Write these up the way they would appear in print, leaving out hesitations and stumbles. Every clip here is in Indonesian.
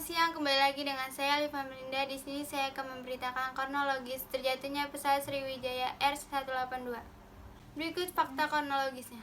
siang, kembali lagi dengan saya Alifa Melinda. Di sini saya akan memberitakan kronologis terjatuhnya pesawat Sriwijaya R182. Berikut fakta kronologisnya.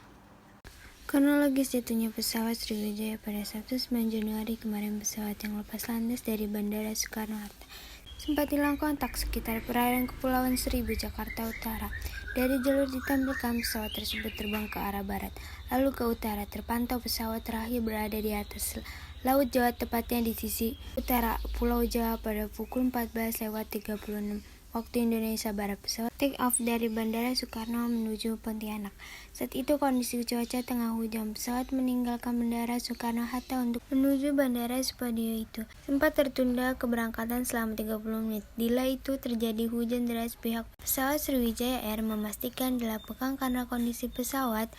Kronologis jatuhnya pesawat Sriwijaya pada Sabtu 9 Januari kemarin. Pesawat yang lepas landas dari Bandara Soekarno-Hatta sempat hilang kontak sekitar perairan Kepulauan Seribu, Jakarta Utara. Dari jalur ditampilkan pesawat tersebut terbang ke arah barat, lalu ke utara. Terpantau pesawat terakhir berada di atas Laut Jawa, tepatnya di sisi utara Pulau Jawa pada pukul 14.36 waktu Indonesia Barat. Pesawat take off dari Bandara Soekarno menuju Pontianak. Saat itu kondisi cuaca tengah hujan. Pesawat meninggalkan Bandara Soekarno-Hatta untuk menuju Bandara Supadio itu sempat tertunda keberangkatan selama 30 menit. Bila itu terjadi hujan deras, pihak pesawat Sriwijaya Air memastikan dilakukan karena kondisi pesawat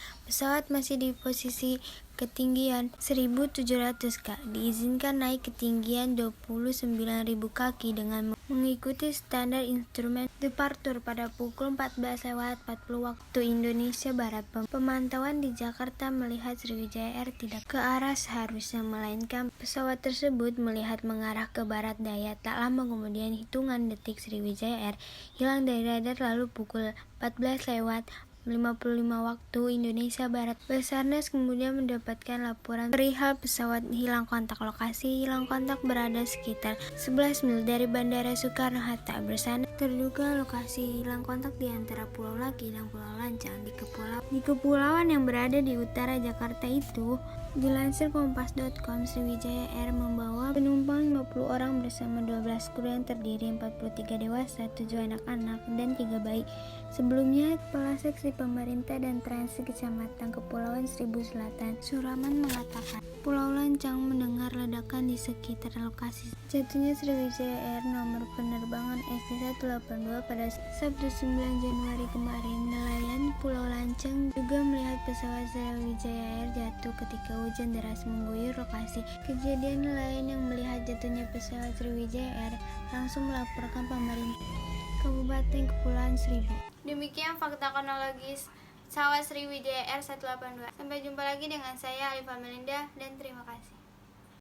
masih di posisi ketinggian 1.700 kaki. Diizinkan naik ketinggian 29.000 kaki dengan mengikuti standar instrumen departure pada pukul 14.40 waktu Indonesia Barat. Pemantauan di Jakarta melihat Sriwijaya Air tidak ke arah seharusnya, melainkan pesawat tersebut melihat mengarah ke barat daya. Tak lama kemudian, hitungan detik, Sriwijaya Air hilang dari radar, lalu pukul 14.55 waktu Indonesia Barat. Basarnas kemudian mendapatkan laporan perihal pesawat hilang kontak. Lokasi hilang kontak berada sekitar 11 mil dari Bandara Soekarno-Hatta. Bersandar terduga lokasi hilang kontak di antara Pulau Laki dan Pulau Lancang di kepulauan yang berada di utara Jakarta itu. Dilansir Kompas.com, Sriwijaya Air membawa penumpang 50 orang bersama 12 kru yang terdiri 43 dewasa, 7 anak-anak, dan 3 bayi. Sebelumnya, Kepala Seksi Pemerintah dan Transit Kecamatan Kepulauan Seribu Selatan, Suraman, mengatakan Pulau Lancang mendengar ledakan di sekitar lokasi jatuhnya Sriwijaya Air nomor penerbangan ST182 pada Sabtu 9 Januari kemarin. Nelayan Pulau Lancang juga melihat pesawat Sriwijaya Air jatuh ketika hujan deras mengguyur lokasi kejadian. Nelayan yang melihat jatuhnya pesawat Sriwijaya Air langsung melaporkan pemerintah Kabupaten Kepulauan Seribu. Demikian fakta kronologis pesawat Sriwijaya R182. Sampai jumpa lagi dengan saya Alifa Melinda, dan terima kasih.